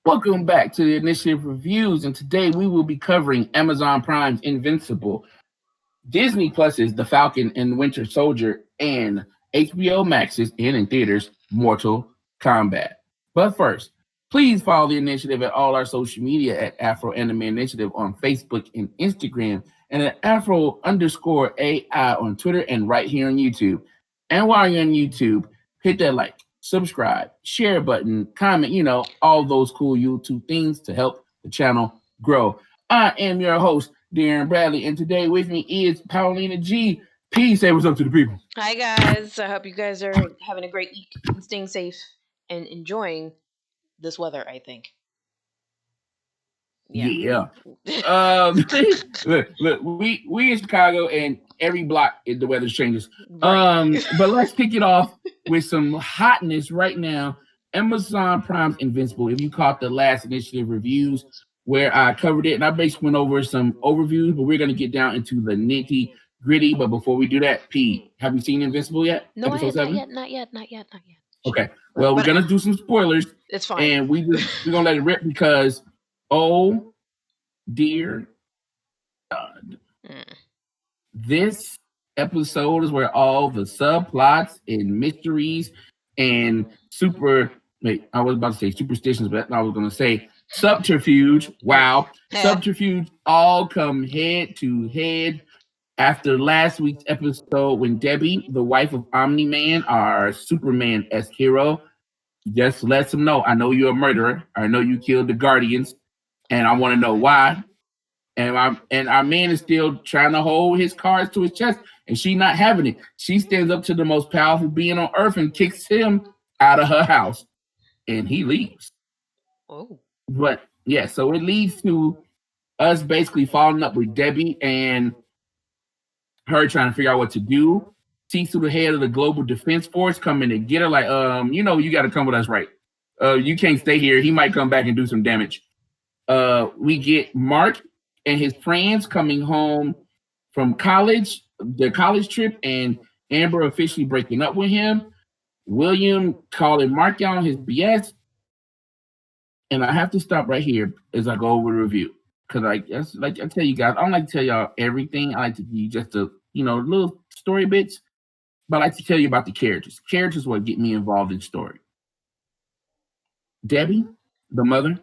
Welcome back to the Initiative Reviews, and today we will be covering Amazon Prime's Invincible, Disney Plus's The Falcon and Winter Soldier, and HBO Max's and in theaters Mortal Kombat. But first, please follow the initiative at all our social media at Afro Anime Initiative on Facebook and Instagram, and at Afro underscore AI on Twitter and right here on YouTube. And while you're on YouTube, hit that like, subscribe, share button, comment, all those cool YouTube things to help the channel grow. I am your host, Darren Bradley, and today with me is Paulina G. P, say what's up to the people. Hi guys, I hope you guys are having a great week and staying safe and enjoying this weather, I think. Yeah. look, we in Chicago, and every block the weather changes. Right. But let's kick it off with some hotness right now. Amazon Prime's Invincible. If you caught the last initiative reviews where I covered it, and I basically went over some overviews, but we're gonna get down into the nitty gritty. But before we do that, P, have you seen Invincible yet? No, I have not yet. Okay. Well, we're gonna do some spoilers. It's fine. And we're gonna let it rip because oh dear God. This episode is where all the subplots and mysteries and I was about to say superstitions, but I was gonna say subterfuge. Wow. Subterfuge all come head to head after last week's episode when Debbie, the wife of Omni-Man, our Superman-esque hero, just lets him know, I know you're a murderer. I know you killed the Guardians, and I want to know why. And our man is still trying to hold his cards to his chest, and she not having it. She stands up to the most powerful being on earth and kicks him out of her house, and he leaves. Oh. But yeah, so it leads to us basically falling up with Debbie and her trying to figure out what to do. Sees to the head of the Global Defense Force coming to get her, like, you got to come with us, right? You can't stay here. He might come back and do some damage. We get Mark and his friends coming home from college, their college trip, and Amber officially breaking up with him. William calling Mark out on his BS. And I have to stop right here as I go over the review. Because I tell you guys, I don't like to tell y'all everything. I like to give you just little story bits. But I like to tell you about the characters. Characters what get me involved in story. Debbie, the mother,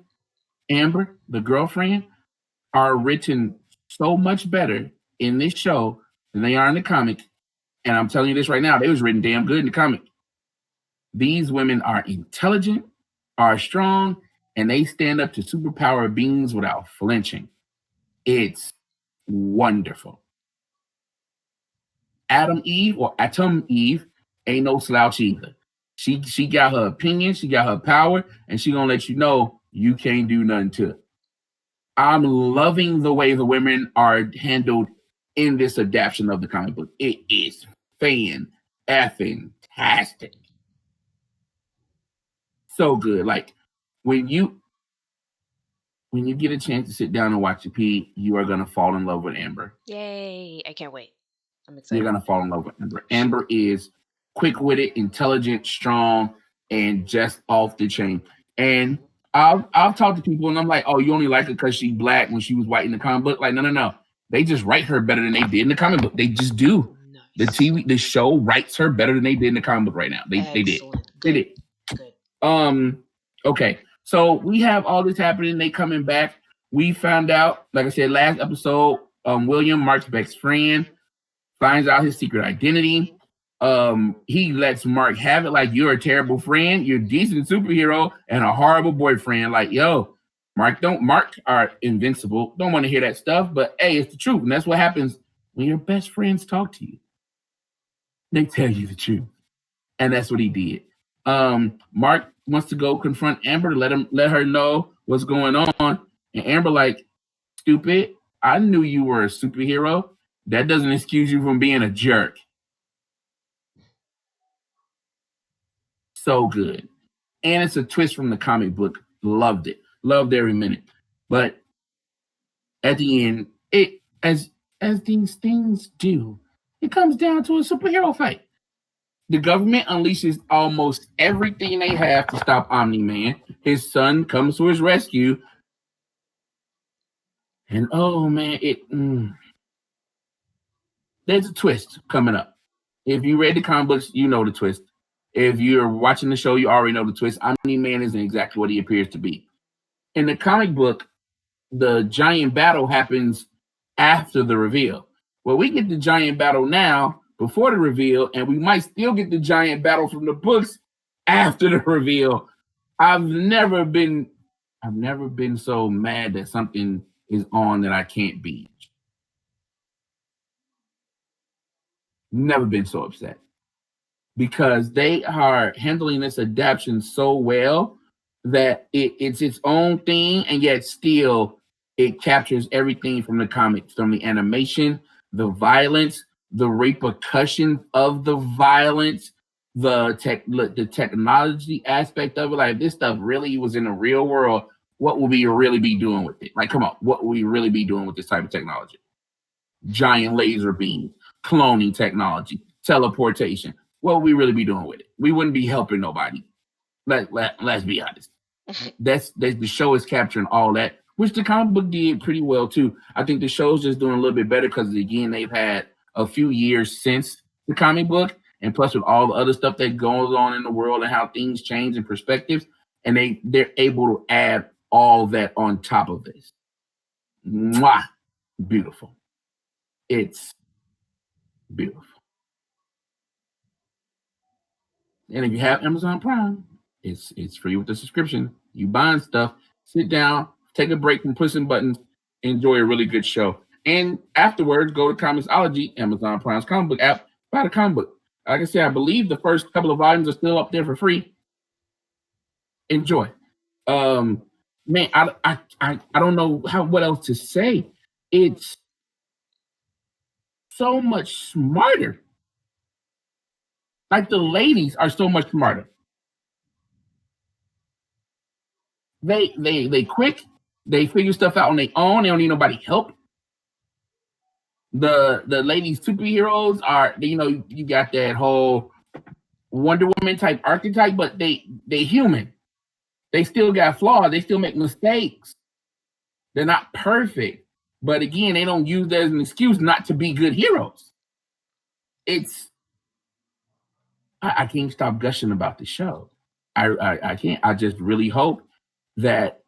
Amber, the girlfriend, are written so much better in this show than they are in the comic. And I'm telling you this right now, they was written damn good in the comic. These women are intelligent, are strong, and they stand up to superpower beings without flinching. It's wonderful. Atom Eve ain't no slouch either. She got her opinion, she got her power, and she gonna let you know you can't do nothing to it. I'm loving the way the women are handled in this adaptation of the comic book. It is fan-effing-tastic. So good. Like when you get a chance to sit down and watch the P, you are gonna fall in love with Amber. Yay! I can't wait. I'm excited. You're gonna fall in love with Amber. Amber is quick-witted, intelligent, strong, and just off the chain. And I've talked to people and I'm like, oh, you only like her because she's black when she was white in the comic book. Like, no. They just write her better than they did in the comic book. They just do. Nice. The show writes her better than they did in the comic book right now. They did. They did. Good. Okay. So we have all this happening. They coming back. We found out, like I said, last episode, William, Mark's best friend, finds out his secret identity. He lets Mark have it, like, you're a terrible friend, you're a decent superhero, and a horrible boyfriend. Like, yo, Mark are invincible. Don't want to hear that stuff, but hey, it's the truth. And that's what happens when your best friends talk to you. They tell you the truth. And that's what he did. Mark wants to go confront Amber to let her know what's going on. And Amber, like, stupid, I knew you were a superhero. That doesn't excuse you from being a jerk. So good. And it's a twist from the comic book. Loved it. Loved every minute. But at the end, it as these things do, it comes down to a superhero fight. The government unleashes almost everything they have to stop Omni-Man. His son comes to his rescue, and oh man, there's a twist coming up. If you read the comic books, you know the twist. If you're watching the show, you already know the twist. Omni-Man isn't exactly what he appears to be. In the comic book, the giant battle happens after the reveal. Well, we get the giant battle now before the reveal, and we might still get the giant battle from the books after the reveal. I've never been so mad that something is on that I can't beat. Never been so upset because they are handling this adaptation so well that it's its own thing, and yet still it captures everything from the comics, from the animation, the violence, the repercussions of the violence, the technology aspect of it. Like, if this stuff really was in the real world, what would we really be doing with it? Like, come on, what would we really be doing with this type of technology? Giant laser beams, cloning technology, teleportation. What would we really be doing with it? We wouldn't be helping nobody. Let's be honest. The show is capturing all that, which the comic book did pretty well too. I think the show's just doing a little bit better because, again, they've had a few years since the comic book, and plus with all the other stuff that goes on in the world and how things change and perspectives, and they're able to add all that on top of this. Mwah! Beautiful. It's beautiful. And if you have Amazon Prime, it's free with the subscription. You buying stuff, sit down, take a break from pushing buttons, enjoy a really good show. And afterwards, go to Comixology, Amazon Prime's comic book app, buy the comic book. Like I said, I believe the first couple of volumes are still up there for free. Enjoy. Man, I don't know what else to say. It's so much smarter. Like, the ladies are so much smarter. They quick. They figure stuff out on their own. They don't need nobody help. The ladies superheroes are, you got that whole Wonder Woman type archetype, but they human. They still got flaws. They still make mistakes. They're not perfect. But again, they don't use that as an excuse not to be good heroes. I can't stop gushing about the show. I can't. I just really hope that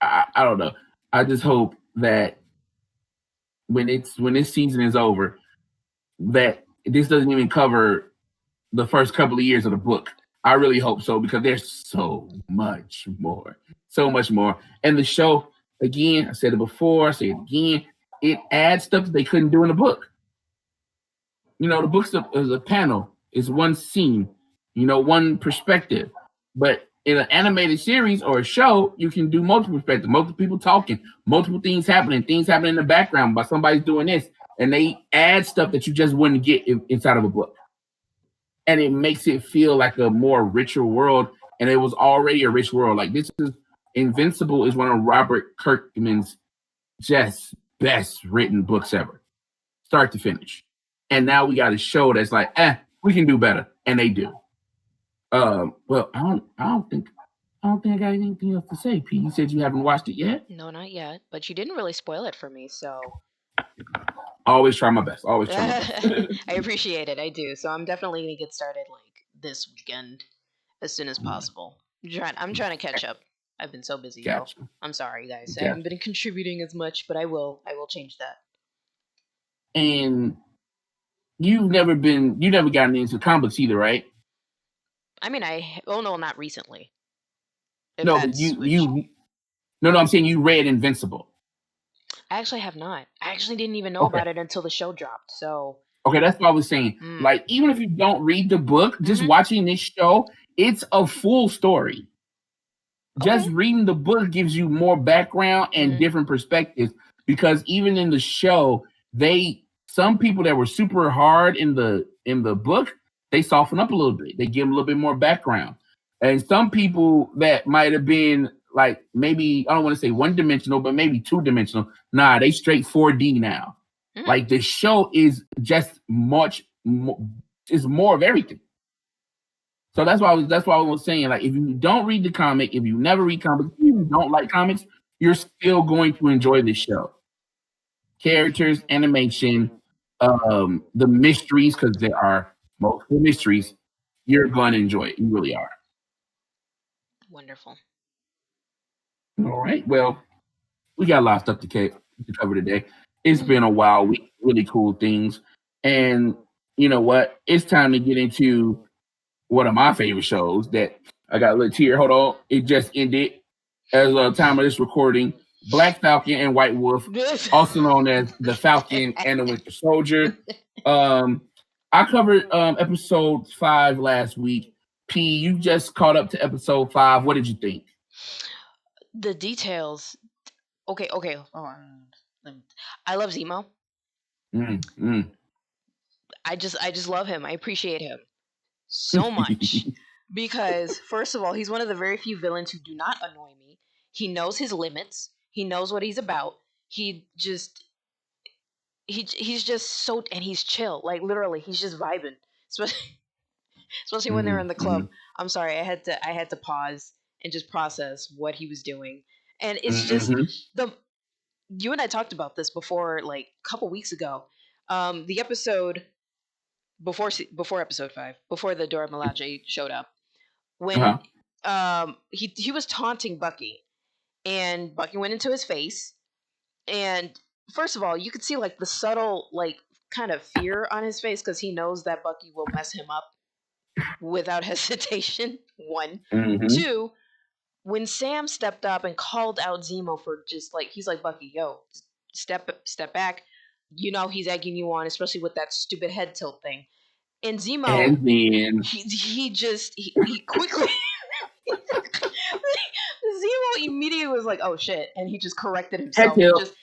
I don't know. I just hope that when this season is over, that this doesn't even cover the first couple of years of the book. I really hope so, because there's so much more. And the show, again, I said it before, I say it again, it adds stuff that they couldn't do in the book. The book's is a panel, is one scene, one perspective. But in an animated series or a show, you can do multiple perspectives, multiple people talking, multiple things happening in the background by somebody's doing this. And they add stuff that you just wouldn't get inside of a book. And it makes it feel like a more richer world. And it was already a rich world. Like, Invincible is one of Robert Kirkman's just best written books ever, start to finish. And now we got a show that's like, we can do better, and they do. Well, I don't think I got anything else to say. P, you said you haven't watched it yet? No, not yet. But you didn't really spoil it for me, so always try my best. I appreciate it. I do. So I'm definitely gonna get started like this weekend as soon as possible. I'm trying to catch up. I've been so busy. Gotcha. I'm sorry, guys. I haven't been contributing as much, but I will change that. And you never gotten into comics either, right? I mean, no, not recently. No, I'm saying you read Invincible. I actually have not. I actually didn't even know about it until the show dropped. So okay, that's what I was saying. Like, even if you don't read the book, just watching this show, it's a full story. Just reading the book gives you more background and different perspectives, because even in the show, some people that were super hard in the book, they soften up a little bit. They give them a little bit more background. And some people that might have been like, maybe, I don't want to say one-dimensional, but maybe two-dimensional, they straight 4D now. Like, the show is just much more, is more of everything. So that's why I was saying, like, if you don't read the comic, if you never read comics, if you don't like comics, you're still going to enjoy this show. Characters, animation, the mysteries, because there are multiple mysteries. You're going to enjoy it. You really are. Wonderful. All right. Well, we got a lot of stuff to cover today. It's Mhm. been a while. We really cool things, and you know what? It's time to get into one of my favorite shows that I got a little tear. Hold on, it just ended as of the time of this recording. Black Falcon and White Wolf, also known as the Falcon and the Winter Soldier. Um, I covered episode 5 last week. P, you just caught up to episode 5. What did you think? The details. Okay, okay. Hold on. I love Zemo. Mm. I just love him. I appreciate him so much because first of all, he's one of the very few villains who do not annoy me. He knows his limits. He knows what he's about. He just he's just so and he's chill. Like literally, he's just vibing. Especially when they're in the club. I'm sorry, I had to pause and just process what he was doing. And it's just Mm-hmm. the you and I talked about this before, like a couple weeks ago. The episode before episode 5, before the Dora Milaje showed up, when Uh-huh. he was taunting Bucky, and Bucky went into his face, and first of all, you could see like the subtle like kind of fear on his face because he knows that Bucky will mess him up without hesitation. One, Mm-hmm. two. When Sam stepped up and called out Zemo for just like he's like Bucky, yo, step back. You know he's egging you on, especially with that stupid head tilt thing. And Zemo, And then he quickly Zemo immediately was like, oh shit, and he just corrected head himself. He tilt. just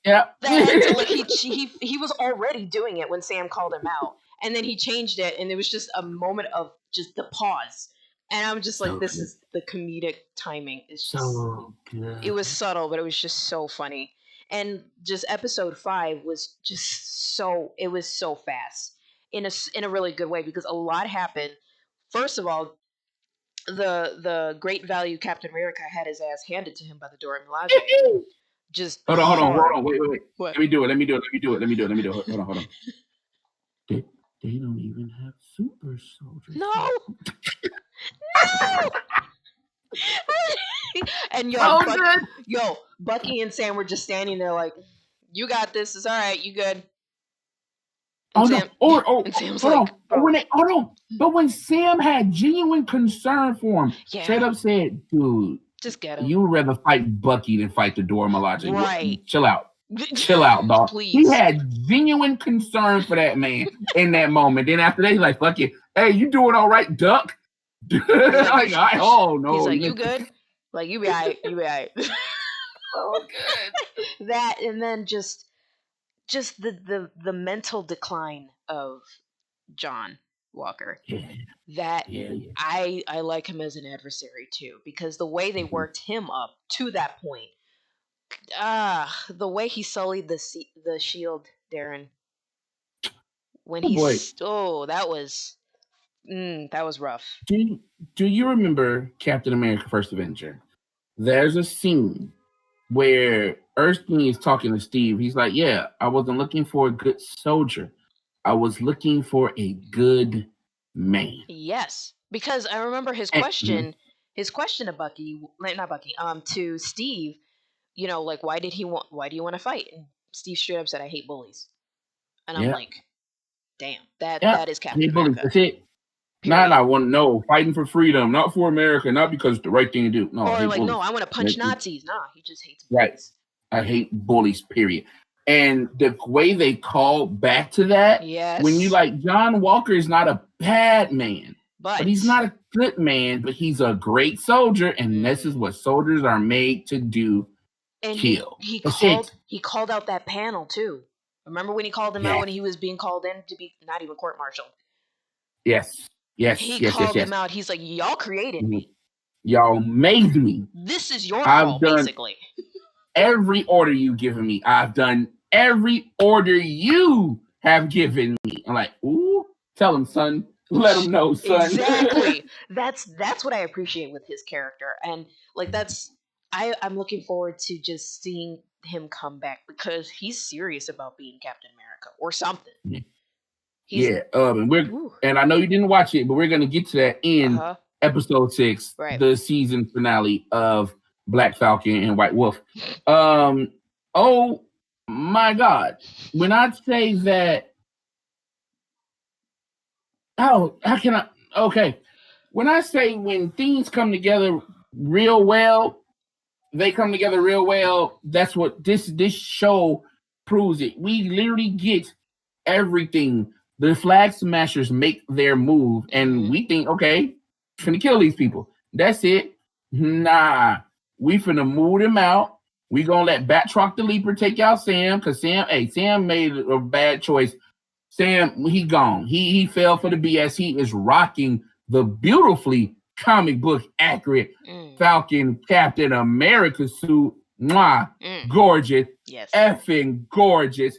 Yeah. that head tilt, like he was already doing it when Sam called him out, and then he changed it, and it was just a moment of just the pause. And I'm just like, So this good. is the comedic timing. It's just So it good. was subtle, but it was just so funny. And just episode 5 was just so it was so fast in a really good way because a lot happened. First of all, the great value Captain America had his ass handed to him by the Dora Milaje. Just Hold hard. on, wait. What? Hold on. They, they don't even have super soldiers No, yet. no. And So good. Bucky and Sam were just standing there like, "You got this. It's all right. You good." Oh And no. Sam and Sam's Hold like, on. "Bro, Hold on. But when Sam had genuine concern for him, straight yeah, up said, dude, just get him." you would rather fight Bucky than fight the Dora Milaje. Right. Chill out. Chill out, dog. He Please. had genuine concern for that man in that moment. Then after that, he's like, fuck it. Hey, you doing all right, duck? He's like, Oh he's no. like, "You good? Like, you be alright. You be alright." So good. That and then just the mental decline of John Walker. Yeah. That Yeah. I like him as an adversary too because the way they worked him up to that point, the way he sullied the shield, Darren, when Oh boy. that was rough. Do do you remember Captain America First Avenger? There's a scene where Erskine is talking to Steve. He's like, yeah, I wasn't looking for a good soldier. I was looking for a good man. Yes, because I remember his Mhm. question. His question to Bucky, like, not Bucky, to Steve. Like why do you want to fight? And Steve straight up said, "I hate bullies." And I'm Yeah. like, damn, that Yeah. that is I Captain hate bullies. America. That's it. Not I Period. want to know fighting for freedom, not for America, not because it's the right thing to do. No, I Or hate like, no, bullies. I want to punch Nazis. Nah, he just hates Right. bullies. I hate bullies, period. And the way they call back to that, when you Yes, like John Walker is not a bad man, but but he's not a good man, but he's a great soldier, and this is mhm. what soldiers are made to do: And he kill. he That's it. called he called out that panel too. Remember when he called him out Yes, when he was being called in to be not even court-martialed? yes, He yes, called yes. him out. He's like, "Y'all created Mhm. me. Y'all made me. This is your I've fault, done basically." every order you've given me. I've done every order you have given me. I'm like, ooh, tell him, son. Let them know, son. Exactly. That's what I appreciate with his character, and like I'm looking forward to just seeing him come back because he's serious about being Captain America or something. He's Yeah, and I know you didn't watch it, but we're gonna get to that in uh-huh. episode 6, Right. the season finale of Black Falcon and White Wolf. Um, oh my God, when I say that, how can I? Okay, when I say when things come together real well, they come together real well. That's what this show proves it. We literally get everything. The flag smashers make their move, and Mhm. we think, okay, finna kill these people. That's it. Nah, we finna move them out. We gonna let Batroc the Leaper take out Sam, because Sam made a bad choice. Sam, he gone. He fell for the BS. He is rocking the beautifully comic book accurate Mm. Falcon Captain America suit. Mwah, Mm. gorgeous, Yes. effing gorgeous.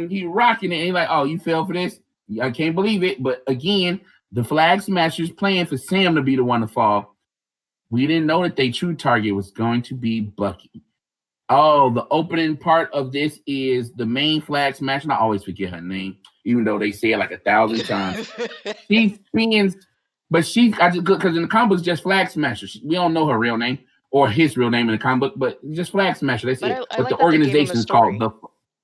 He rocking it. And he like, oh, you fell for this? I can't believe it. But again, the Flag Smashers playing for Sam to be the one to fall. We didn't know that their true target was going to be Bucky. Oh, the opening part of this is the main Flag Smasher. I always forget her name, even though they say it like 1,000 times. She spins, but I just because in the comic book it's just Flag Smasher. We don't know her real name or his real name in the comic book, but just Flag Smasher. That's But it. I But the like that they gave him a organization is called story. the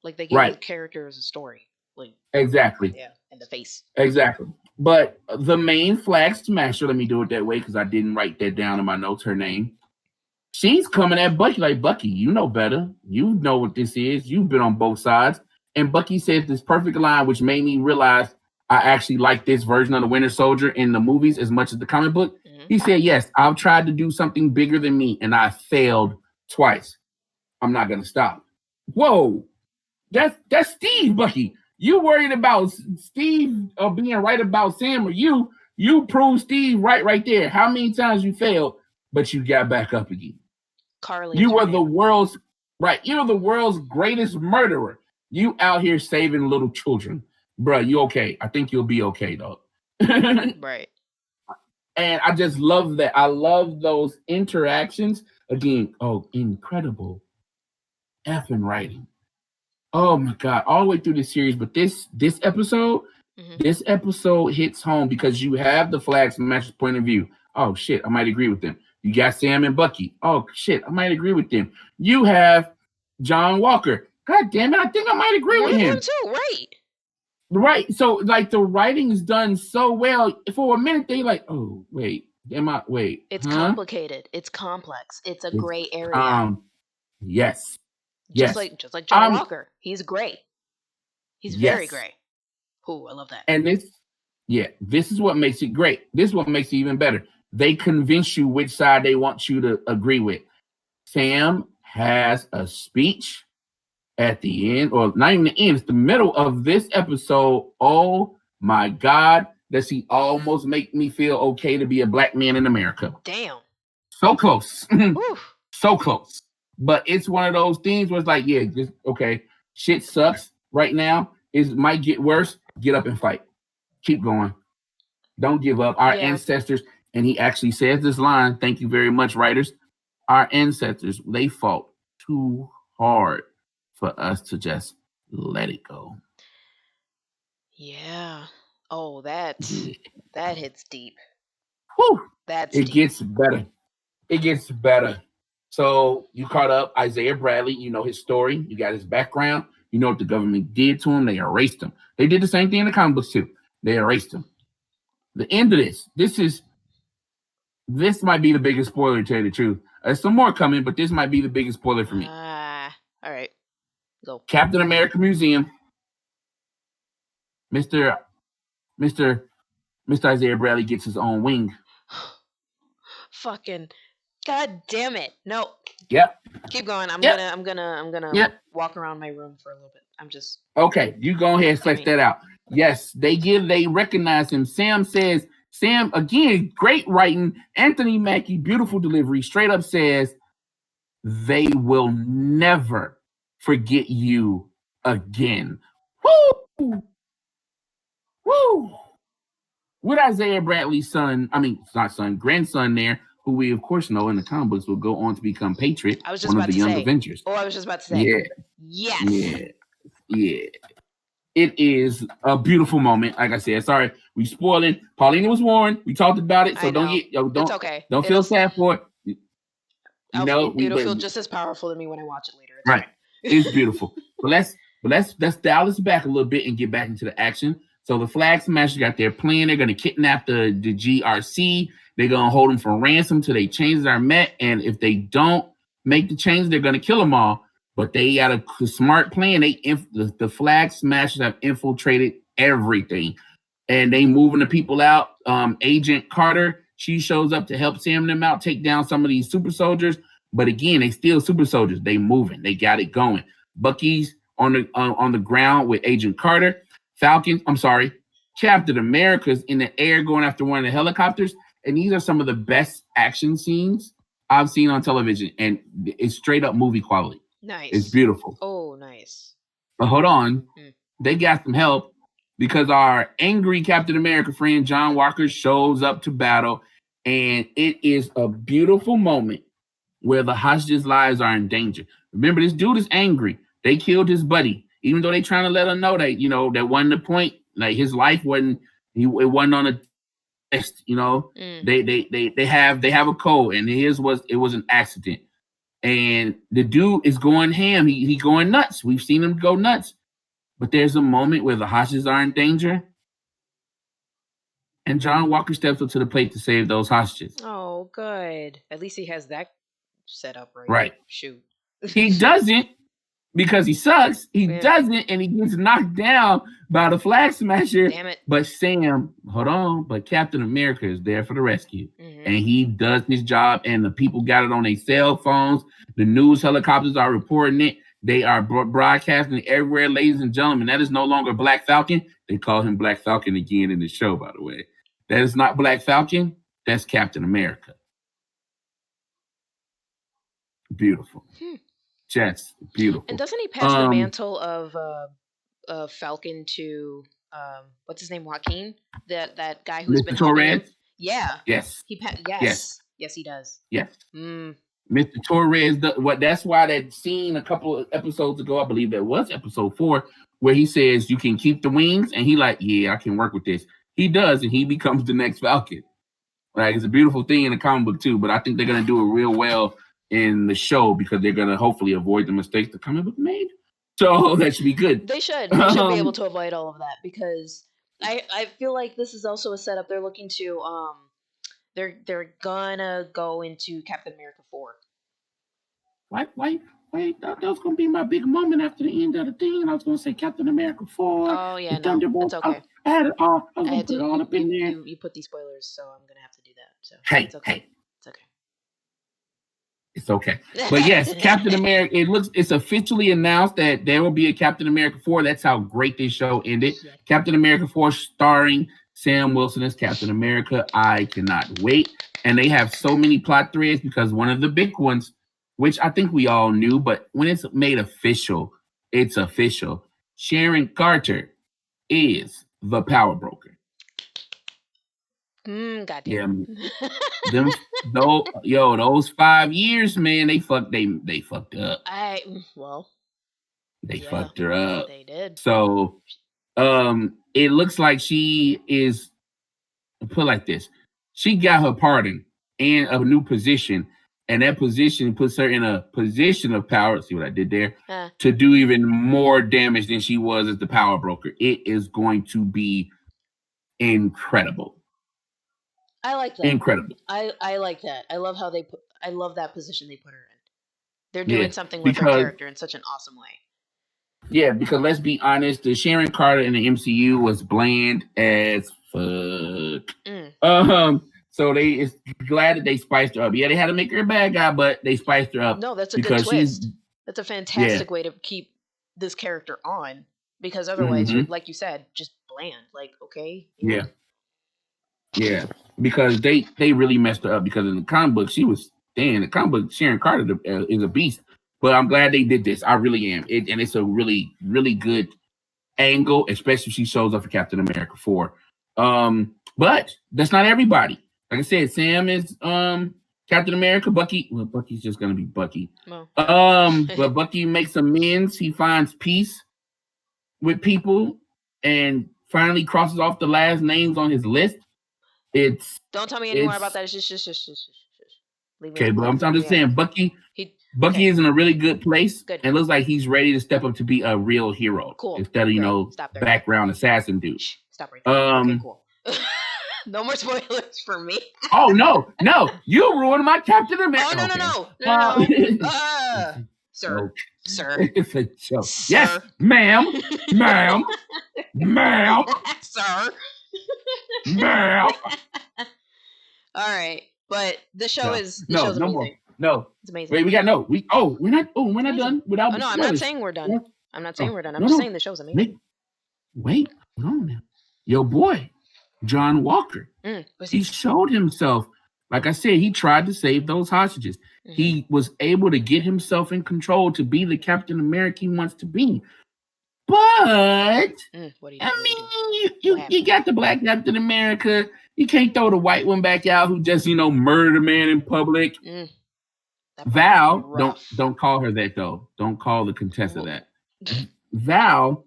Like they gave the right. character as a story. Like Exactly. yeah, and the face. Exactly. But the main Flag Smasher, let me do it that way because I didn't write that down in my notes. Her name. She's coming at Bucky like, Bucky, you know better. You know what this is. You've been on both sides. And Bucky says this perfect line, which made me realize I actually like this version of the Winter Soldier in the movies as much as the comic book. Mm-hmm. He said, yes, I've tried to do something bigger than me and I failed twice. I'm not going to stop. Whoa, that's Steve, Bucky. You worried about Steve being right about Sam or you proved Steve right there. How many times you failed, but you got back up again? Carly You is her were the name. world's right. You're the world's greatest murderer. You out here saving little children, bruh. You okay? I think you'll be okay, though. Right. And I just love that. I love those interactions. Again, oh, incredible effing writing. Oh my god, all the way through this series, but Mm-hmm. this episode hits home because you have the Flag Smashers point of view. Oh shit, I might agree with them. You got Sam and Bucky. Oh shit, I might agree with them. You have John Walker. God damn it, I think I might agree One with of them him. too, right? Right. So like the writing is done so well. For a minute, they like, oh wait, It's huh? complicated. It's complex. It's a It's gray area. yes, Just yes. like John Um, Walker. He's gray. He's very yes. gray. Ooh, I love that. And this is what makes it great. This is what makes it even better. They convince you which side they want you to agree with. Sam has a speech at the end, or not even the end, it's the middle of this episode. Oh my God, does he almost make me feel okay to be a black man in America? Damn. So close. Oof. So close. But it's one of those things where it's like, yeah, just okay, shit sucks right now. It might get worse. Get up and fight. Keep going. Don't give up. Our Yeah. ancestors, and he actually says this line, thank you very much, writers. Our ancestors, they fought too hard for us to just let it go. Yeah. Oh, Yeah. that hits deep. Whew. That's It deep. gets better. It gets better. So you caught up Isaiah Bradley. You know his story. You got his background. You know what the government did to him. They erased him. They did the same thing in the comic books too. They erased him. The end of this might be the biggest spoiler, to tell you the truth. There's some more coming, but this might be the biggest spoiler for me. All right. Go. Captain America Museum, Mr. Mr. Mr. Isaiah Bradley gets his own wing. Fucking God damn it. No. Yep. Keep going. I'm Yep. gonna Yep. walk around my room for a little bit. I'm just Okay, you go ahead and flesh that out. Yes, they recognize him. Sam again, great writing. Anthony Mackie, beautiful delivery, straight up says, they will never forget you again. Woo! Woo! with Isaiah Bradley's son, I mean, not son, grandson there, who we of course know in the comic books will go on to become Patriot, I was just one of about the to young say. Avengers. Oh, I was just about to say. Yeah, Yes. yeah, yeah. It is a beautiful moment. Like I said, sorry, we spoiling. Paulina was warned. We talked about it, so I don't know. get It's okay. don't feel sad for it. You know, It'll feel just as powerful to me when I watch it later. It's right. fine. It's beautiful. But let's dial this back a little bit and get back into the action. So the Flag Smashers got their plan. They're gonna kidnap the GRC. They're gonna hold them for ransom till they changes are met. And if they don't make the change, they're gonna kill them all. But they got a smart plan. The Flag Smashers have infiltrated everything and they moving the people out. Agent Carter, she shows up to help Sam and them out, take down some of these super soldiers. But again, they still super soldiers. They moving. They got it going. Bucky's on the ground with Agent Carter. Falcon, I'm sorry, Captain America's in the air going after one of the helicopters. And these are some of the best action scenes I've seen on television. And it's straight up movie quality. Nice. It's beautiful. Oh, nice. But hold on. They got some help because our angry Captain America friend John Walker shows up to battle. And it is a beautiful moment where the hostages' lives are in danger. Remember, this dude is angry. They killed his buddy, even though they trying to let him know that, you know, that wasn't the point. Like his life wasn't, it wasn't on a test, you know. They have a code, and his was an accident. And the dude is going ham. He going nuts. We've seen him go nuts. But there's a moment where the hostages are in danger, and John Walker steps up to the plate to save those hostages. Oh, good. At least he has that set up right. Right. Shoot. He doesn't because he sucks. He doesn't, and he gets knocked down by the Flag Smasher. Damn it. But Sam, hold on, but Captain America is there for the rescue. And he does his job, and the people got it on their cell phones. The news helicopters are reporting it. They are broadcasting everywhere, ladies and gentlemen. That is no longer Black Falcon. They call him Black Falcon again in the show, by the way. That is not Black Falcon. That's Captain America. Beautiful. Just beautiful. And doesn't he pass the mantle of Falcon to what's his name, Joaquin? That guy who's been helping him? Yeah. Yes. Yes, he does. Yes. Mr. Torres, that's why that scene a couple of episodes ago, I believe that was episode 4, where he says you can keep the wings, and he like, yeah, I can work with this. He does, and he becomes the next Falcon. Like, it's a beautiful thing in the comic book too, but I think they're gonna do it real well in the show because they're gonna hopefully avoid the mistakes the comic book made. So that should be good. They should be able to avoid all of that because I feel like this is also a setup. They're looking to they're gonna go into Captain America 4. Wait, that was gonna be my big moment after the end of the thing, and I was gonna say Captain America 4. Oh yeah, no, it's okay. I had it all. I was gonna put it all up in there. You put these spoilers, so I'm gonna have to do that. So it's okay. It's okay. But yes, Captain America, it's officially announced that there will be a Captain America 4. That's how great this show ended. Yeah. Captain America 4 starring Sam Wilson as Captain America. I cannot wait. And they have so many plot threads because one of the big ones, which I think we all knew, but when it's made official, it's official. Sharon Carter is the power broker. Goddamn. Yeah. Those 5 years, man, they fucked up. They fucked her up. They did. So it looks like she is, put like this. She got her pardon and a new position, and that position puts her in a position of power. See what I did there? To do even more damage than she was as the power broker. It is going to be incredible. I like that. Incredible. I like that. I love how I love that position they put her in. They're doing something with her character in such an awesome way. Yeah, because let's be honest, the Sharon Carter in the MCU was bland as fuck. So it's glad that they spiced her up. Yeah, they had to make her a bad guy, but they spiced her up. No, that's a good twist. That's a fantastic way to keep this character on, because otherwise, like you said, just bland. Like, okay. Yeah, because they really messed her up, because in the comic book, the comic book, Sharon Carter is a beast. But I'm glad they did this. I really am. And it's a really, really good angle, especially if she shows up for Captain America 4. But that's not everybody. Like I said, Sam is Captain America. Bucky, well, Bucky's just gonna be Bucky. Well, But Bucky makes amends. He finds peace with people and finally crosses off the last names on his list. It's don't tell me any more about it's that. It's just. Leave me okay, but alone. I'm just saying He Bucky okay. is in a really good place Good. and looks like he's ready to step up to be a real hero Cool. instead of Great. Stop there. background assassin dude. Shh, stop right there. Okay, cool. No more spoilers for me. Oh no, you ruined my Captain America. Oh no. Sir. It's a joke. Sir. Yes, ma'am. Ma'am. Ma'am. Sir. Ma'am. All right. But the show is no amazing. more. No. It's amazing. Wait, we're not done without no, spoilers. I'm not saying we're done. I'm not saying we're done. I'm just saying the show's amazing. Wait, hold on now. Your boy, John Walker. He showed himself. Like I said, he tried to save those hostages. Mm-hmm. He was able to get himself in control to be the Captain America he wants to be. But you got the black Captain America. You can't throw the white one back out who just murdered a man in public. Val, don't call her that though. Don't call the Contessa that. Val,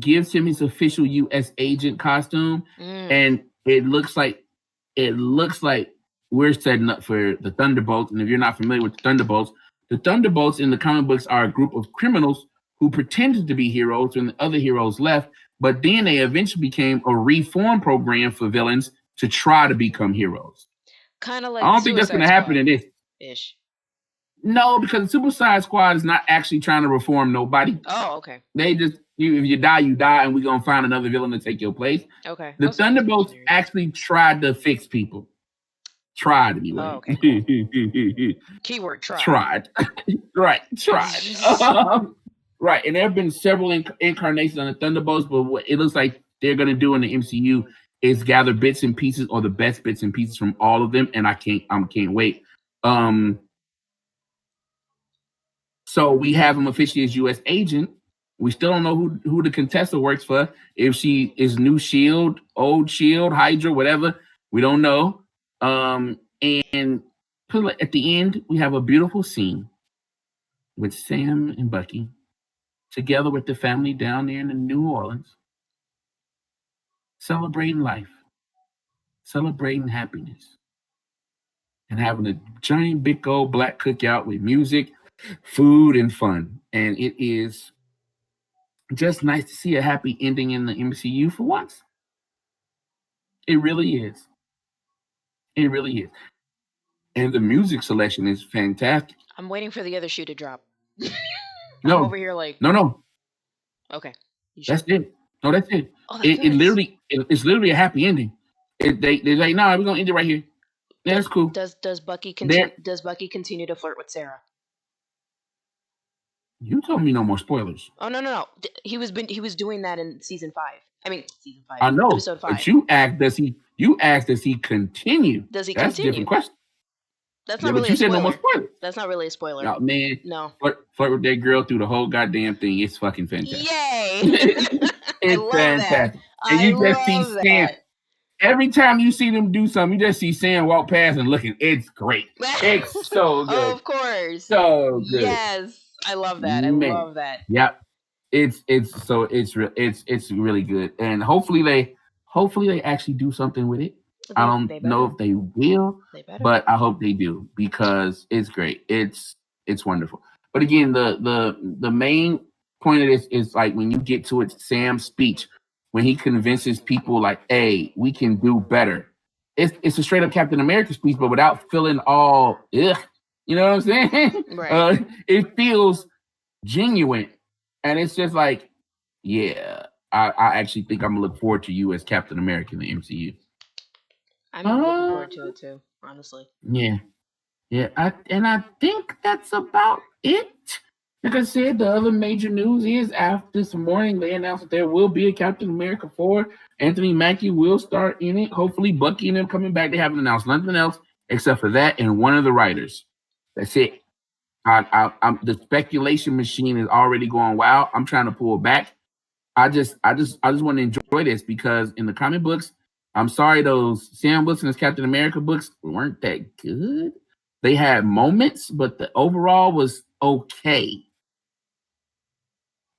gives him his official U.S. agent costume, and it looks like we're setting up for the Thunderbolts. And if you're not familiar with the Thunderbolts in the comic books are a group of criminals who pretended to be heroes when the other heroes left, but then they eventually became a reform program for villains to try to become heroes. Kind of like I don't think that's going to happen in this. Ish. No, because the Suicide Squad is not actually trying to reform nobody. Oh, okay. They just if you die, and we're gonna find another villain to take your place. Okay. The Thunderbolts actually tried to fix people. Tried anyway. Oh, okay. Cool. Keyword tried. Tried. Right. Tried. Right. And there have been several incarnations on the Thunderbolts, but what it looks like they're gonna do in the MCU is gather bits and pieces, or the best bits and pieces from all of them, and I can't wait. So we have him officially as U.S. agent. We still don't know who the Contessa works for. If she is new Shield, old Shield, Hydra, whatever, we don't know. And at the end, we have a beautiful scene with Sam and Bucky together with the family down there in New Orleans, celebrating life, celebrating happiness, and having a giant big old black cookout with music, food, and fun. And it is just nice to see a happy ending in the MCU for once. It really is. It really is. And the music selection is fantastic. I'm waiting for the other shoe to drop. No. I'm over here like... No. Okay. That's it. No, that's it. Oh, it's literally a happy ending. They're like, nah, we're gonna end it right here. Yeah, that's cool. Does Bucky continue to flirt with Sarah? You told me no more spoilers. Oh no. He was doing that in season 5. I mean season 5. I know. Episode 5. But you asked does he continue? Does he That's continue? A different question. That's not really a spoiler. No more spoilers. That's not really a spoiler. No, man. No. Flirt with that girl through the whole goddamn thing. It's fucking fantastic. Yay! It's fantastic. And you just see Sam. Every time you see them do something, you just see Sam walk past and looking. It's great. It's so good. Oh, of course. So good. Yes. I love that. I love that. Yep. It's really good. And hopefully they actually do something with it. I don't know if they will, but I hope they do because it's great. It's wonderful. But again, the main point of this is like when you get to it, Sam's speech, when he convinces people like, hey, we can do better. It's a straight up Captain America speech, but without feeling all ugh. You know what I'm saying? Right. It feels genuine. And it's just like, yeah, I actually think I'm gonna look forward to you as Captain America in the MCU. I'm looking forward to it too, honestly. Yeah. I think that's about it. Like I said, the other major news is after this morning they announced that there will be a Captain America 4. Anthony Mackie will start in it. Hopefully, Bucky and them coming back. They haven't announced nothing else except for that and one of the writers. That's it. I'm the speculation machine is already going wild. I'm trying to pull back. I just want to enjoy this because in the comic books, I'm sorry, those Sam Wilson's Captain America books weren't that good. They had moments, but the overall was okay.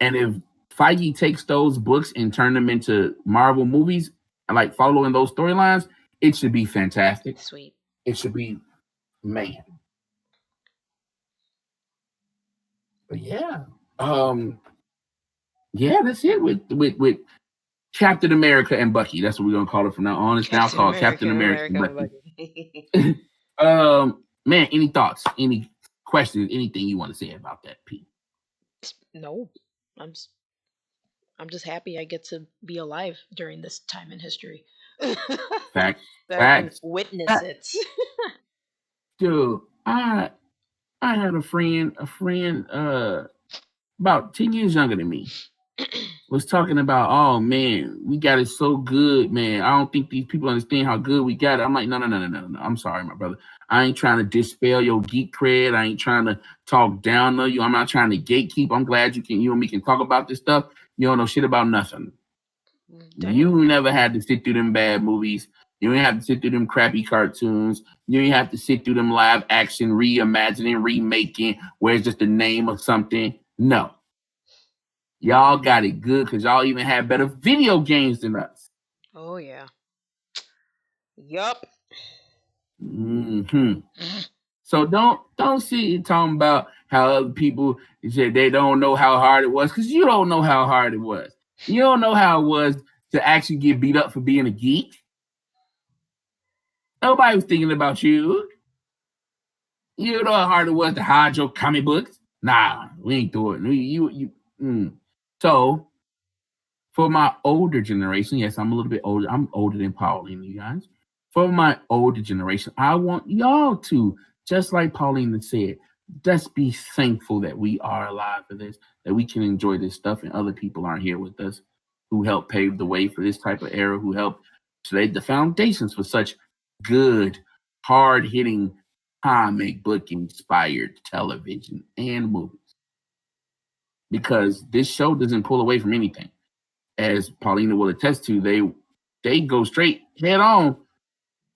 And if Feige takes those books and turn them into Marvel movies, like following those storylines, it should be fantastic. Sweet. It should be man. But yeah, um, yeah, that's it with Captain America and Bucky. That's what we're gonna call it from now on. It's now Captain called America, Captain America and America, Bucky. Bucky. Man, any thoughts? Any questions? Anything you want to say about that, Pete? No, I'm just, I'm just happy I get to be alive during this time in history. That Fact, I can facts. witness Fact. it. Dude, I had a friend, about 10 years younger than me, was talking about, oh man, we got it so good, man. I don't think these people understand how good we got it. I'm like, no, no, no, no, no, no. I'm sorry, my brother. I ain't trying to dispel your geek cred. I ain't trying to talk down on you. I'm not trying to gatekeep. I'm glad you and me can talk about this stuff. You don't know shit about nothing. Damn. You never had to sit through them bad movies. You ain't have to sit through them crappy cartoons. You ain't have to sit through them live action reimagining, remaking, where it's just the name of something. No. Y'all got it good because y'all even had better video games than us. Oh yeah. Yup. Hmm. So don't sit talking about how other people said they don't know how hard it was because you don't know how hard it was. You don't know how it was to actually get beat up for being a geek. Nobody was thinking about you. You know how hard it was to hide your comic books. Nah, we ain't doing it. So for my older generation, yes, I'm a little bit older. I'm older than Pauline, you guys. For my older generation, I want y'all to, just like Pauline said, just be thankful that we are alive for this, that we can enjoy this stuff, and other people aren't here with us who helped pave the way for this type of era, who helped lay the foundations for such good, hard hitting comic book inspired television and movies. Because this show doesn't pull away from anything, as Paulina will attest to, they go straight head on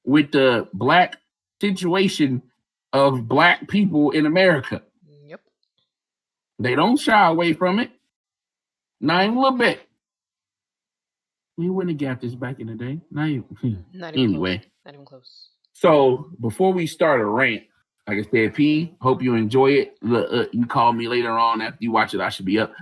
with the black situation of black people in America. Yep. They don't shy away from it, not even a little bit. We wouldn't have got this back in the day. Not even. Not even Anyway, close. Not even close. so before we start a rant, like I said, P, hope you enjoy it. You call me later on after you watch it. I should be up.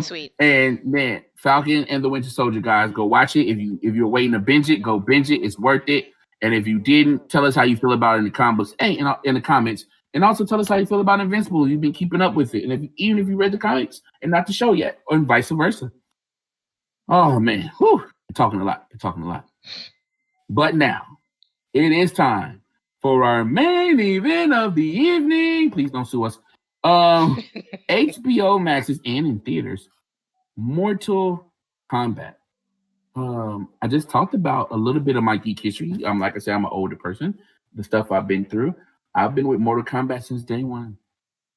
Sweet. And man, Falcon and the Winter Soldier, guys, go watch it. If you're waiting to binge it, go binge it. It's worth it. And if you didn't, tell us how you feel about it in the comments. Hey, in the comments, and also tell us how you feel about Invincible. You've been keeping up with it, and even if you read the comics and not the show yet, or vice versa. Oh man, whew, I'm talking a lot. I'm talking a lot. But now it is time for our main event of the evening. Please don't sue us. HBO Max's and in theaters, Mortal Kombat. I just talked about a little bit of my geek history. Like I said, I'm an older person. The stuff I've been through. I've been with Mortal Kombat since day one,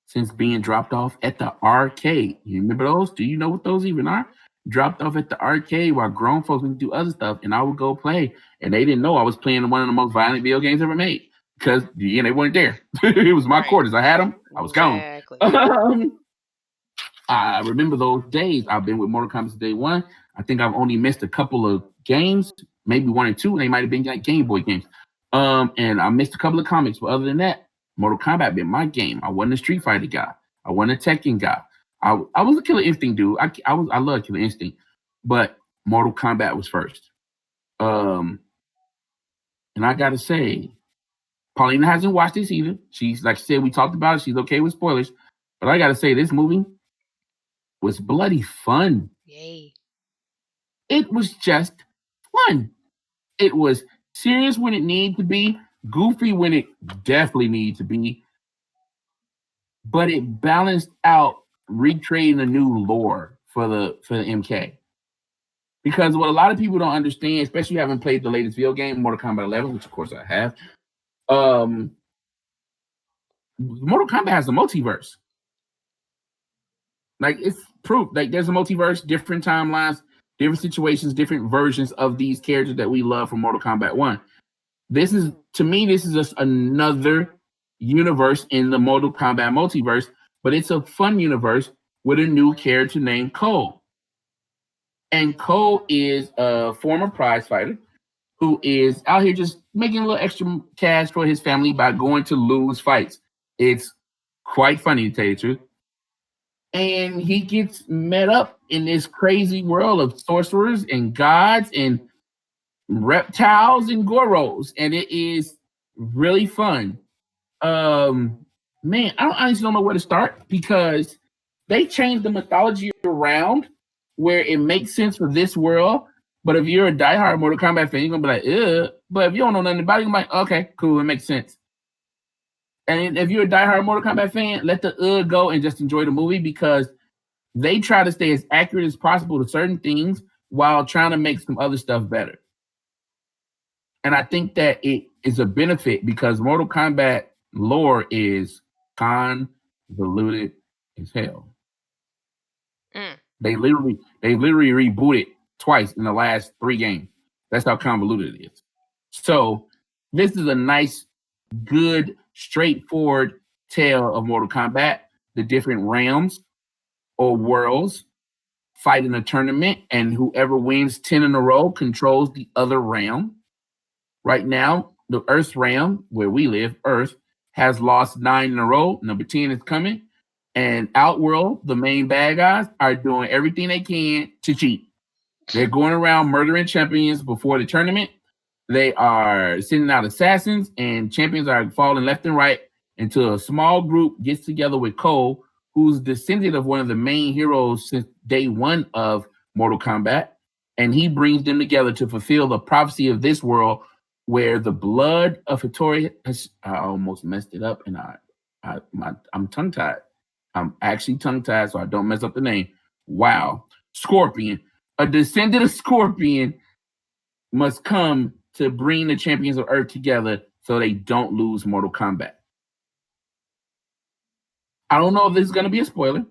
since being dropped off at the arcade. You remember those? Do you know what those even are? Dropped off at the arcade while grown folks would do other stuff, and I would go play. And they didn't know I was playing one of the most violent video games ever made because they weren't there. It was my Right. quarters. I had them. I was gone. Exactly. I remember those days. I've been with Mortal Kombat since day one. I think I've only missed a couple of games, maybe one or two, and they might have been like Game Boy games. And I missed a couple of comics, but other than that, Mortal Kombat been my game. I wasn't a Street Fighter guy. I wasn't a Tekken guy. I was a Killer Instinct dude. I love Killer Instinct, but Mortal Kombat was first. And I gotta say, Paulina hasn't watched this either. She's like I said, we talked about it. She's okay with spoilers, but I gotta say, this movie was bloody fun. Yay. It was just fun. It was serious when it needed to be, goofy when it definitely needed to be, but it balanced out recreating a new lore for the MK. Because what a lot of people don't understand, especially having played the latest video game, Mortal Kombat 11, which of course I have, Mortal Kombat has a multiverse. Like proof. Like there's a multiverse, different timelines, different situations, different versions of these characters that we love from Mortal Kombat 1. This is, to me, this is just another universe in the Mortal Kombat multiverse, but it's a fun universe with a new character named Cole. And Cole is a former prize fighter who is out here just making a little extra cash for his family by going to lose fights. It's quite funny, to tell you the truth. And he gets met up in this crazy world of sorcerers and gods and reptiles and goros, and it is really fun. Um, Man, I honestly don't know where to start because they changed the mythology around where it makes sense for this world. But if you're a diehard Mortal Kombat fan, you're gonna be like, ugh. But if you don't know nothing about it, you're like, okay, cool, it makes sense. And if you're a diehard Mortal Kombat fan, let the go and just enjoy the movie because they try to stay as accurate as possible to certain things while trying to make some other stuff better. And I think that it is a benefit because Mortal Kombat lore is convoluted as hell. Mm. They literally rebooted twice in the last 3 games. That's how convoluted it is. So this is a nice, good, straightforward tale of Mortal Kombat. The different realms or worlds fight in a tournament, and whoever wins 10 in a row controls the other realm. Right now, the Earth realm, where we live, Earth, has lost 9 in a row. Number 10 is coming. And Outworld, the main bad guys, are doing everything they can to cheat. They're going around murdering champions before the tournament. They are sending out assassins, and champions are falling left and right until a small group gets together with Cole, who's descendant of one of the main heroes since day one of Mortal Kombat. And he brings them together to fulfill the prophecy of this world where the blood of Hattori has, I almost messed it up, and I'm tongue tied. I'm actually tongue tied, so I don't mess up the name. Wow. Scorpion. A descendant of Scorpion must come to bring the champions of Earth together so they don't lose Mortal Kombat. I don't know if this is going to be a spoiler,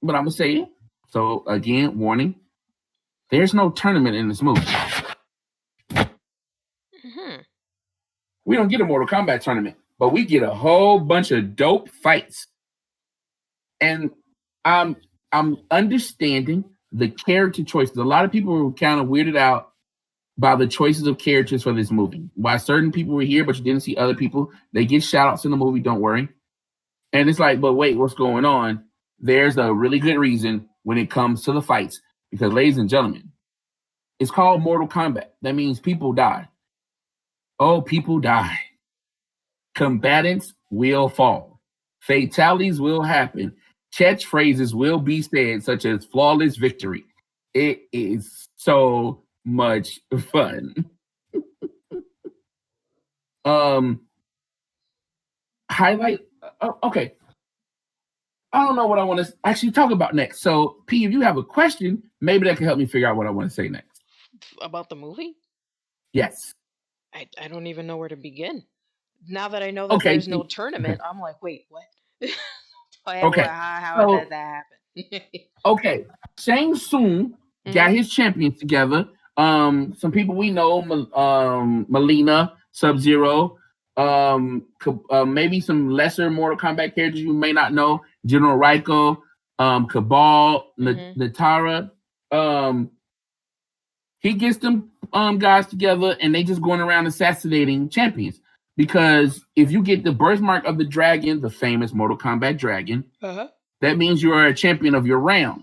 but I'm going to say it. So, again, warning there's no tournament in this movie. Mm-hmm. We don't get a Mortal Kombat tournament, but we get a whole bunch of dope fights. And I'm understanding the character choices. A lot of people were kind of weirded out by the choices of characters for this movie. Why certain people were here, but you didn't see other people. They get shout outs in the movie, don't worry. And it's like, but wait, what's going on? There's a really good reason when it comes to the fights. Because, ladies and gentlemen, it's called Mortal Kombat. That means people die. Oh, people die. Combatants will fall. Fatalities will happen. Catchphrases will be said, such as flawless victory. It is so much fun. Highlight. Okay. I don't know what I want to actually talk about next. So, P, if you have a question, maybe that can help me figure out what I want to say next. About the movie? Yes. I don't even know where to begin. Now that I know that Okay. there's no tournament, I'm like, wait, what? Okay. How did that happen? Okay. Shang Tsung got his champions together. Some people we know, Melina, Sub-Zero, maybe some lesser Mortal Kombat characters you may not know, General Raiko, Cabal, Natara. He gets them guys together and they just going around assassinating champions. Because if you get the birthmark of the dragon, the famous Mortal Kombat dragon, that means you are a champion of your realm.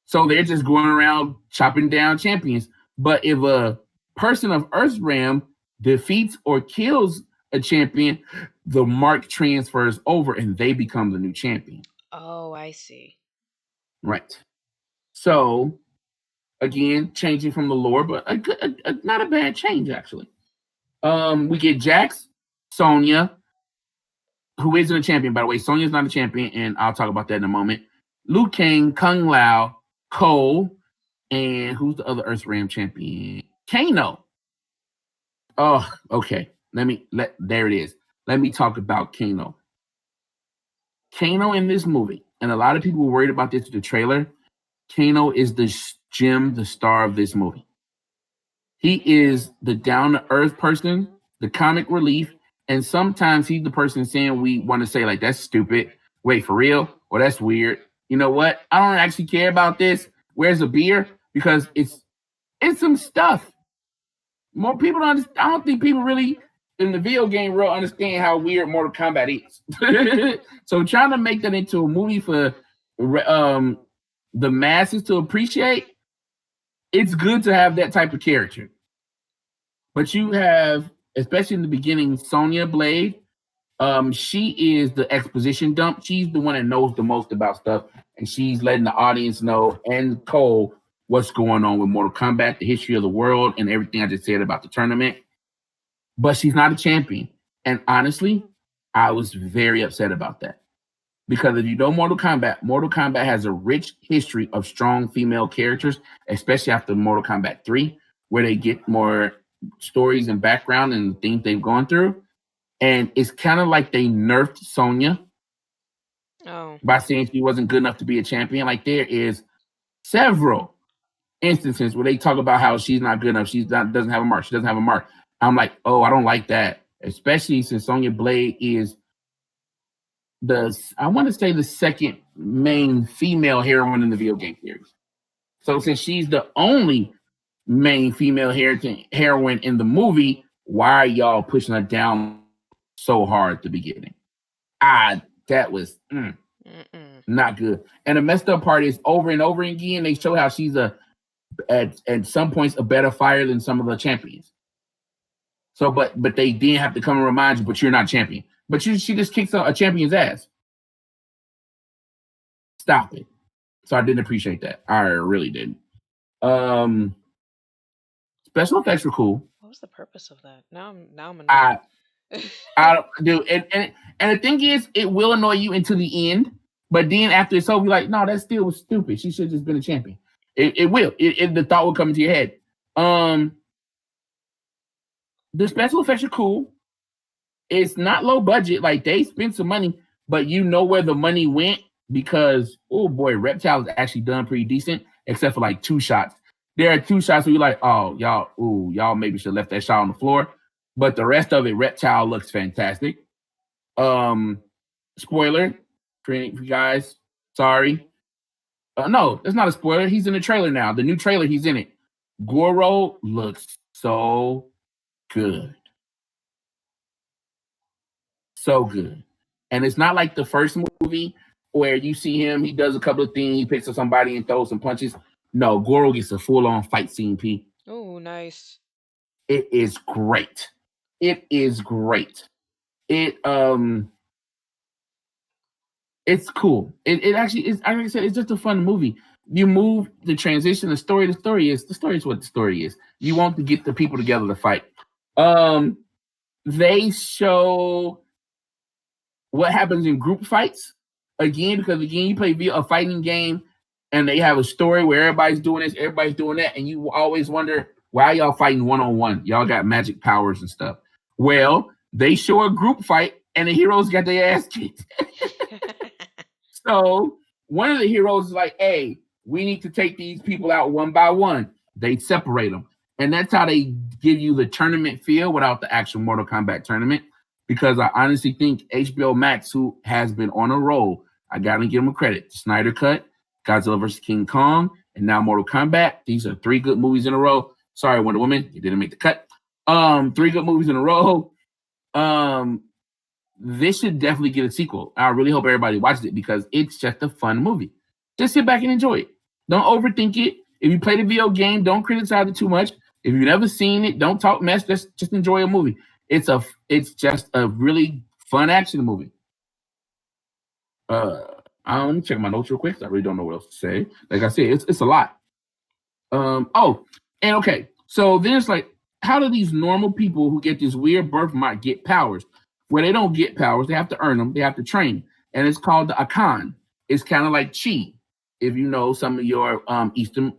So they're just going around chopping down champions. But if a person of Earth's realm defeats or kills a champion, the mark transfers over and they become the new champion. Oh, I see. Right. So, again, changing from the lore, but not a bad change, actually. We get Jax, Sonya, who isn't a champion, by the way. Sonya's not a champion, and I'll talk about that in a moment. Liu Kang, Kung Lao, Cole, and who's the other Earth Realm champion? Kano. Oh, okay. There it is. Let me talk about Kano. Kano in this movie and a lot of people were worried about this with the trailer. Kano is the star of this movie. He is the down to earth person, the comic relief, and sometimes he's the person saying we want to say like that's stupid. Wait, for real? Or that's weird. You know what? I don't actually care about this. Where's the beer? Because it's some stuff. More people don't understand. I don't think people really in the video game world understand how weird Mortal Kombat is. So trying to make that into a movie for um the masses to appreciate, it's good to have that type of character. But you have, especially in the beginning, Sonya Blade. She is the exposition dump. She's the one that knows the most about stuff, and she's letting the audience know and Cole what's going on with Mortal Kombat, the history of the world, and everything I just said about the tournament. But she's not a champion. And honestly, I was very upset about that. Because if you know Mortal Kombat has a rich history of strong female characters, especially after Mortal Kombat 3, where they get more stories and background and things they've gone through. And it's kind of like they nerfed Sonya Oh. by saying she wasn't good enough to be a champion. Like there is several instances where they talk about how she's not good enough. Doesn't have a mark. She doesn't have a mark. I'm like, oh, I don't like that. Especially since Sonya Blade is I want to say the second main female heroine in the video game series. So since she's the only main female heroine in the movie, why are y'all pushing her down so hard at the beginning? That was not good. And the messed up part is over and over again, they show how she's at some points a better fighter than some of the champions. So, but they didn't have to come and remind you, but you're not champion. But she just kicks a champion's ass. Stop it. So I didn't appreciate that. I really didn't. Special effects were cool. What was the purpose of that? Now I'm annoyed. I don't do and the thing is, it will annoy you until the end. But then after it's over, you're like, no, that still was stupid. She should have just been a champion. It will. The thought will come into your head. The special effects are cool. It's not low budget. Like they spent some money, but you know where the money went because oh boy, Reptile is actually done pretty decent, except for like 2 shots. There are 2 shots where you're like, oh y'all maybe should have left that shot on the floor. But the rest of it, Reptile looks fantastic. Spoiler for you guys. Sorry. No, that's not a spoiler. He's in the trailer now. The new trailer, he's in it. Goro looks so good. So good. And it's not like the first movie where you see him, he does a couple of things, he picks up somebody and throws some punches. No, Goro gets a full-on fight scene, P. Oh, nice. It is great. It is great. It's cool. It actually is. Like I said, it's just a fun movie. You move the transition, the story. The story is what the story is. You want to get the people together to fight. They show what happens in group fights again, because again, you play a fighting game, and they have a story where everybody's doing this, everybody's doing that, and you always wonder why y'all fighting one-on-one. Y'all got magic powers and stuff. Well, they show a group fight, and the heroes got their ass kicked. So one of the heroes is like, hey, we need to take these people out one by one. They separate them. And that's how they give you the tournament feel without the actual Mortal Kombat tournament. Because I honestly think HBO Max, who has been on a roll, I got to give them credit. Snyder Cut, Godzilla vs. King Kong, and now Mortal Kombat. These are 3 good movies in a row. Sorry, Wonder Woman, you didn't make the cut. 3 good movies in a row. This should definitely get a sequel. I really hope everybody watches it because it's just a fun movie. Just sit back and enjoy it. Don't overthink it. If you play the video game, don't criticize it too much. If you've never seen it, don't talk mess. Just enjoy a movie. It's just a really fun action movie. Let me check my notes real quick. I really don't know what else to say. Like I said, it's a lot. So then it's like, how do these normal people who get this weird birthmark get powers? Well, they don't get powers. They have to earn them. They have to train. And it's called the Akan. It's kind of like Chi, if you know some of your Eastern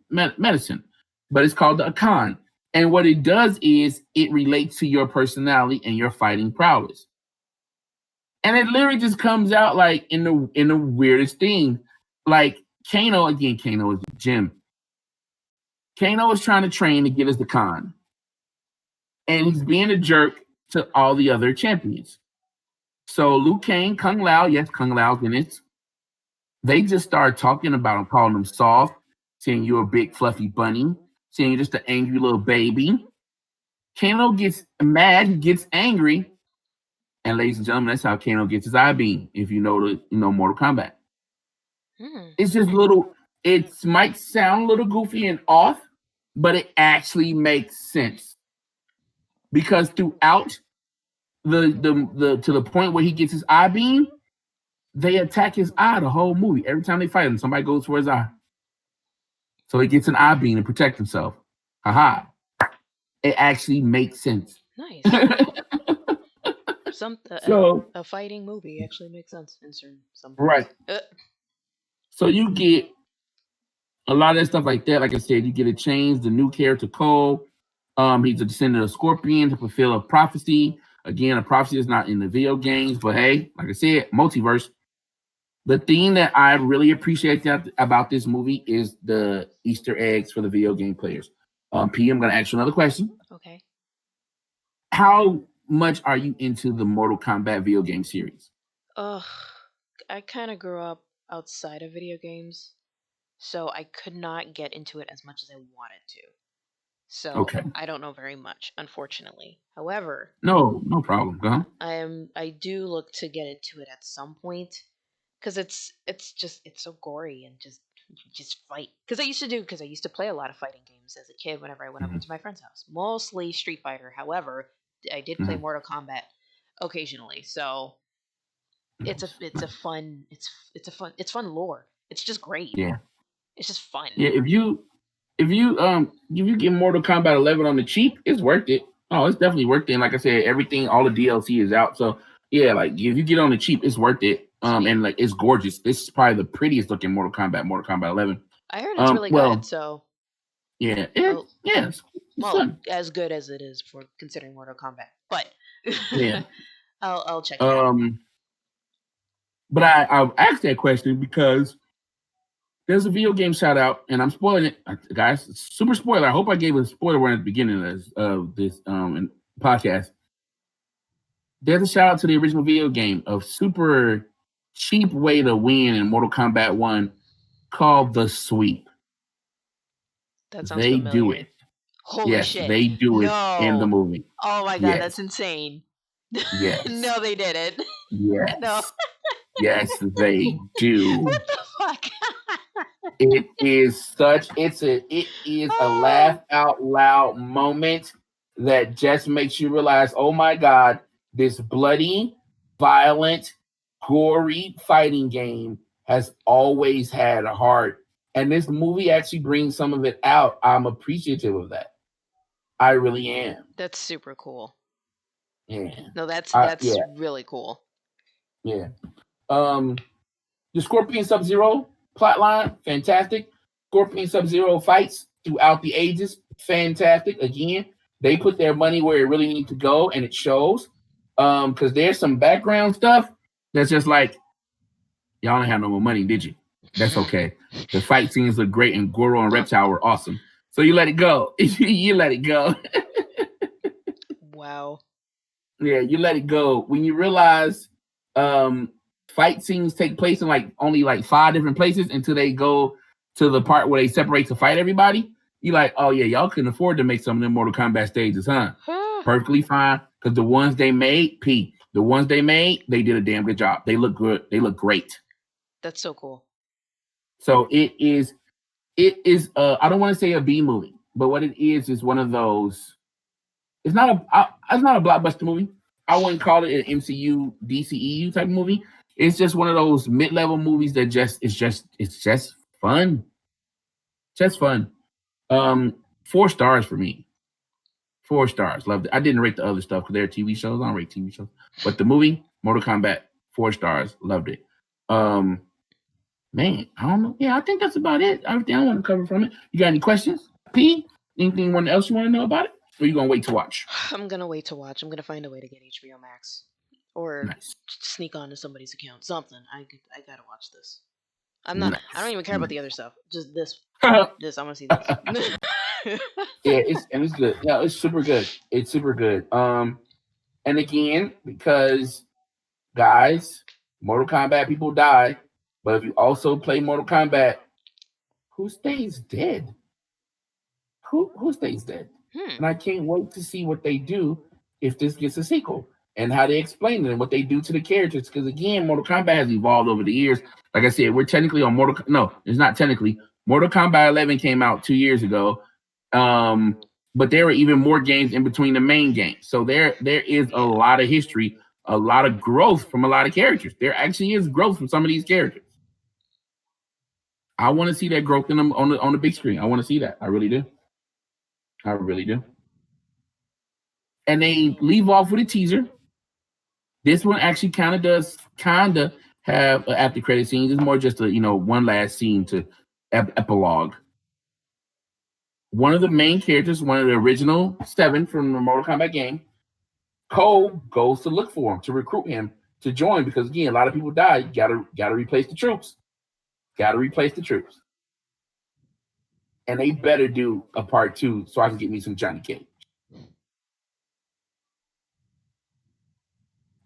medicine. But it's called the Akan. And what it does is it relates to your personality and your fighting prowess. And it literally just comes out like in the weirdest thing. Like Kano is Jim. Kano is trying to train to get us the Khan. And he's being a jerk to all the other champions. So Liu Kang, Kung Lao, yes, Kung Lao's in it. They just start talking about him, calling him soft, saying you're a big fluffy bunny, saying you're just an angry little baby. Kano gets mad, he gets angry, and ladies and gentlemen, that's how Kano gets his eye beam. If Mortal Kombat, it's just little. It might sound a little goofy and off, but it actually makes sense because throughout the to the point where he gets his eye beam, they attack his eye the whole movie. Every time they fight him, somebody goes for his eye. So he gets an eye beam to protect himself. Haha. It actually makes sense. Nice. A fighting movie actually makes sense in some right. So you get a lot of that stuff like that. Like I said, you get a change. The new character Cole. He's a descendant of Scorpion to fulfill a prophecy. Again, a prophecy is not in the video games, but hey, like I said, multiverse. The thing that I really appreciate about this movie is the Easter eggs for the video game players. P, I'm going to ask you another question. Okay. How much are you into the Mortal Kombat video game series? I kind of grew up outside of video games, so I could not get into it as much as I wanted to. So okay. I don't know very much, unfortunately. However, no problem. Go on. I do look to get into it at some point because it's so gory and just fight. Because I used to play a lot of fighting games as a kid whenever I went up into my friend's house, mostly Street Fighter. However, I did play Mortal Kombat occasionally, so it's fun lore. It's just great. Yeah, it's just fun. Yeah, if you get Mortal Kombat 11 on the cheap, it's worth it. Oh, it's definitely worth it. And like I said, everything, all the DLC is out. So yeah, like if you get on the cheap, it's worth it. And like it's gorgeous. This is probably the prettiest looking Mortal Kombat 11. I heard it's really good. So yeah, it's fun. As good as it is for considering Mortal Kombat, but yeah, I'll check it out. But I asked that question because there's a video game shout out, and I'm spoiling it, guys. Super spoiler. I hope I gave a spoiler warning at the beginning of this podcast. There's a shout out to the original video game of super cheap way to win in Mortal Kombat 1 called the sweep. That sounds familiar. Do it. Holy shit. They do it in the movie. Oh my god, that's insane. Yes. No, they didn't. Yes. No. Yes, they do. What the fuck? It is a laugh out loud moment that just makes you realize, oh my god, this bloody, violent, gory fighting game has always had a heart. And this movie actually brings some of it out. I'm appreciative of that. I really am. That's super cool. Yeah. No, that's really cool. Yeah. The Scorpion Sub-Zero plotline, fantastic. Scorpion Sub-Zero fights throughout the ages, fantastic. Again, they put their money where it really needs to go, and it shows. Because there's some background stuff that's just like, y'all didn't have no more money, did you? That's okay. The fight scenes look great, and Goro and Reptile were awesome. So you let it go. You let it go. Wow. Yeah, you let it go. When you realize fight scenes take place in only 5 different places until they go to the part where they separate to fight everybody, you're like, oh yeah, y'all couldn't afford to make some of them Mortal Kombat stages, huh? Perfectly fine. Because the ones they made, they did a damn good job. They look good. They look great. That's so cool. So it is I don't want to say a B movie, but what it is one of those. It's not a blockbuster movie. I wouldn't call it an MCU, DCEU type of movie. It's just one of those mid-level movies that it's just fun. Just fun. 4 stars for me. 4 stars. Loved it. I didn't rate the other stuff because they're TV shows. I don't rate TV shows. But the movie, Mortal Kombat, 4 stars. Loved it. Man, I don't know. Yeah, I think that's about it. Everything I want to cover from it. You got any questions? P? Anything else you want to know about it? Or are you going to wait to watch? I'm going to wait to watch. I'm going to find a way to get HBO Max. or Nice. sneak onto somebody's account. Something. I gotta watch this. I'm not. I don't Nice. even care about Nice. the other stuff. Just this. Yeah, This. I want to see this. it's good. Yeah, it's super good. It's super good. And again, because guys, Mortal Kombat people die, but if you also play Mortal Kombat, who stays dead? Who stays dead? Hmm. And I can't wait to see what they do if this gets a sequel and how they explain it and what they do to the characters. Because again, Mortal Kombat has evolved over the years. Like I said, we're technically on Mortal. No, it's not technically. Mortal Kombat 11 came out 2 years ago, but there were even more games in between the main games. So there is a Yeah. lot of history, a lot of growth from a lot of characters. There actually is growth from some of these characters. I want to see that growth in them on the big screen. I want to see that. I really do. I really do. And they leave off with a teaser. This one actually kind of have after credit scenes. It's more just a one last scene to epilogue. One of the main characters, one of the original 7 from the Mortal Kombat game, Cole goes to look for him to recruit him to join because again, a lot of people die. You gotta replace the troops. Gotta replace the troops. And they better do a part 2 so I can get me some Johnny Cage.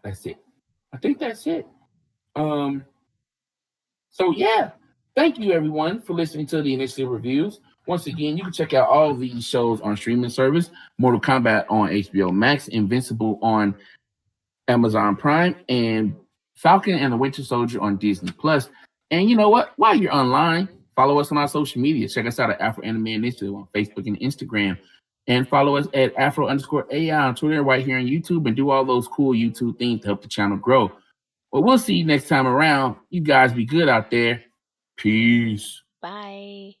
That's it. I think that's it. Um, So yeah, thank you everyone for listening to the initial reviews. Once again, you can check out all of these shows on streaming service: Mortal Kombat on HBO Max, Invincible on Amazon Prime, and Falcon and the Winter Soldier on Disney Plus. And you know what? While you're online, follow us on our social media. Check us out at Afro Anime Initiative on Facebook and Instagram. And follow us at Afro_AI on Twitter, right here on YouTube, and do all those cool YouTube things to help the channel grow. Well, we'll see you next time around. You guys be good out there. Peace. Bye.